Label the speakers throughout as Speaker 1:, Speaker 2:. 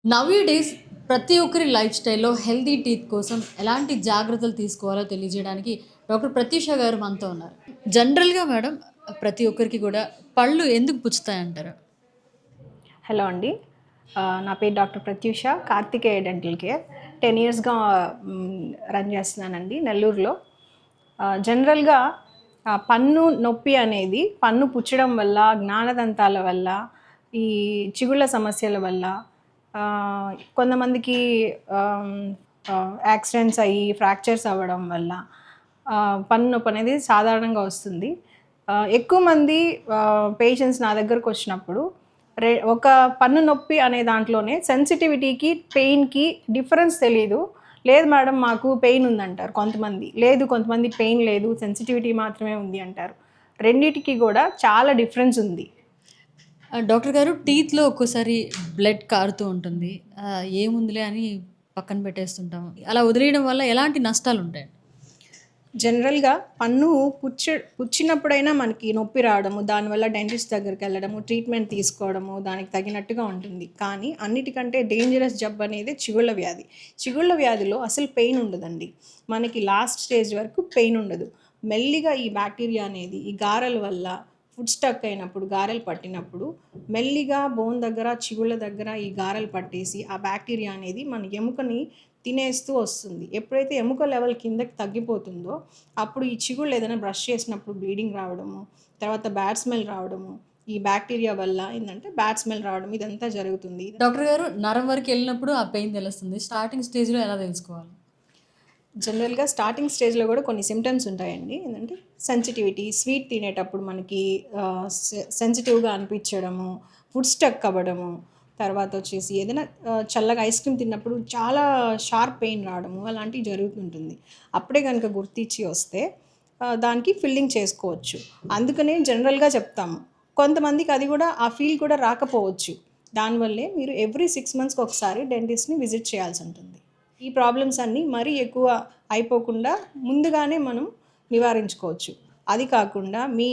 Speaker 1: Now days ప్రతి ఒక్కరి life స్టైల్‌లో హెల్తీ టీత్ కోసం ఎలాంటి జాగ్రత్తలు తీసుకోవాలో తెలియజేయడానికి డాక్టర్ ప్రత్యూష గారు మనతో ఉన్నారు. జనరల్‌గా మేడం ప్రతి ఒక్కరికి కూడా పళ్ళు ఎందుకు పుచ్చుతాయంటారు?
Speaker 2: హలో అండి. నా పేరు doctor Prathyusha. Karthikeya dental care 10 ఇయర్స్‌గా రన్ చేస్తున్నానండి నెల్లూరులో. జనరల్‌గా పన్ను నొప్పి అనేది పన్ను పుచ్చడం వల్ల, జ్ఞానదంతాల వల్ల, ఈ చిగుళ్ళ సమస్యల వల్ల కొంతమందికి ఆహ్, యాక్సిడెంట్స్ అయ్యి ఫ్రాక్చర్స్ అవ్వడం వల్ల పన్ను నొప్పి అనేది సాధారణంగా వస్తుంది. ఎక్కువ మంది పేషెంట్స్ నా దగ్గరకొచ్చినప్పుడు ఒక పన్ను నొప్పి అనే దాంట్లోనే సెన్సిటివిటీకి, పెయిన్‌కి డిఫరెన్స్ తెలీదు. లేదు మేడం మాకు పెయిన్ ఉందంటారు కొంతమంది. లేదు కొంతమంది పెయిన్ లేదు, సెన్సిటివిటీ మాత్రమే ఉంది అంటారు. రెండిటికి గూడా చాలా డిఫరెన్స్ ఉంది.
Speaker 1: డాక్టర్ గారు టీత్‌లో ఒక్కోసారి బ్లడ్ కారుతూ ఉంటుంది. ఏముందిలే అని పక్కన పెట్టేస్తుంటాము. అలా వదిలేయడం వల్ల ఎలాంటి నష్టాలుంటాయండి?
Speaker 2: జనరల్‌గా పన్ను పుచ్చినప్పుడైనా మనకి నొప్పి రావడము, దానివల్ల డెంటిస్ట్ దగ్గరికెళ్ళడము, ట్రీట్మెంట్ తీసుకోవడము, దానికి తగినట్టుగా ఉంటుంది. కానీ అన్నిటికంటే డేంజరస్ జబ్బనేది చిగుళ్ళ వ్యాధి. చిగుళ్ళ వ్యాధిలో అసలు పెయిన్ ఉండదండి. మనకి లాస్ట్ స్టేజ్ వరకు పెయిన్ ఉండదు. మెల్లిగా ఈ బ్యాక్టీరియా అనేది ఈ గారెల వల్ల ఫుడ్ స్టక్ అయినప్పుడు, గారెలు పట్టినప్పుడు మెల్లిగా బోన్ దగ్గర, చిగుళ్ళ దగ్గర ఈ గారెలు పట్టేసి, ఆ బ్యాక్టీరియా అనేది మన ఎముకని తినేస్తూ వస్తుంది. ఎప్పుడైతే ఎముక లెవెల్ కిందకి తగ్గిపోతుందో, అప్పుడు ఈ చిగుళ్ళు ఏదైనా బ్రష్ చేసినప్పుడు బ్లీడింగ్ రావడము, తర్వాత బ్యాడ్ స్మెల్ రావడము, ఈ బ్యాక్టీరియా వల్ల ఏందంటే బ్యాడ్ స్మెల్ రావడం ఇదంతా జరుగుతుంది.
Speaker 1: డాక్టర్ గారు నరం వరకెళ్ళినప్పుడు ఆ పెయిన్ తెలుస్తుంది. స్టార్టింగ్ స్టేజ్‌లో ఎలా తెలుసుకోవాలి?
Speaker 2: జనరల్‌గా స్టార్టింగ్ స్టేజ్‌లో గూడా కొన్ని సింప్టమ్స్ ఉంటాయండి. ఏందంటే సెన్సిటివిటీ, స్వీట్ తినేటప్పుడు మనకి సెన్సిటివ్‌గా అనిపించడము, ఫుడ్ స్టక్ అవ్వడము, తర్వాతొచ్చేసి ఏదైనా చల్లగా ఐస్ క్రీమ్ తిన్నప్పుడు చాలా షార్ప్ పెయిన్ రావడము అలాంటివి జరుగుతుంటుంది. అప్పుడే గనుక గుర్తిచ్చి వస్తే దానికి ఫిల్లింగ్ చేసుకోవచ్చు. అందుకనే జనరల్‌గా చెప్తాము. కొంతమందికి అది గూడా ఆ ఫీల్ కూడా రాకపోవచ్చు. దానివల్లే మీరు ఎవ్రీ 6 మంత్స్‌కి ఒకసారి డెంటిస్ట్‌ని విజిట్ చేయాల్సుంటుంది. ఈ ప్రాబ్లమ్స్ అన్నీ మరీ ఎక్కువ అయిపోకుండా ముందుగానే మనం నివారించుకోవచ్చు. అది కాకుండా మీ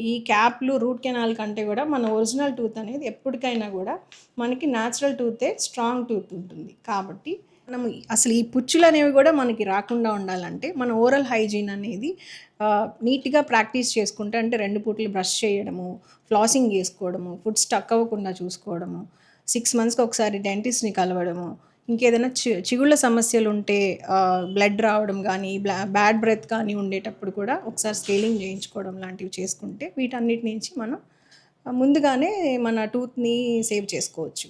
Speaker 2: ఈ క్యాప్‌లు, రూట్ కెనాల్ కంటే గూడా మన ఒరిజినల్ టూత్ అనేది ఎప్పటికైనా గూడా మనకి న్యాచురల్ టూతే స్ట్రాంగ్ టూత్ ఉంటుంది. కాబట్టి మనం అసలు ఈ పుచ్చులనేవి గూడా మనకి రాకుండా ఉండాలంటే మన ఓరల్ హైజీన్ అనేది నీట్‌గా ప్రాక్టీస్ చేసుకుంటే అంటే 2 పూటలు బ్రష్ చేయడము, ఫ్లాసింగ్ చేసుకోవడము, ఫుడ్ స్టక్ అవ్వకుండా చూసుకోవడము, 6 మంత్స్‌కి ఒకసారి డెంటిస్ట్‌ని కలవడము, ఇంకేదైనా చిగుళ్ళ సమస్యలుంటే బ్లడ్ రావడం గానీ, బ్యాడ్ బ్రెత్ కానీ ఉండేటప్పుడు కూడా ఒకసారి స్కేలింగ్ చేయించుకోవడం లాంటివి చేసుకుంటే వీటన్నిటి నుంచి మనం ముందుగానే మన టూత్‌ని సేవ్ చేసుకోవచ్చు.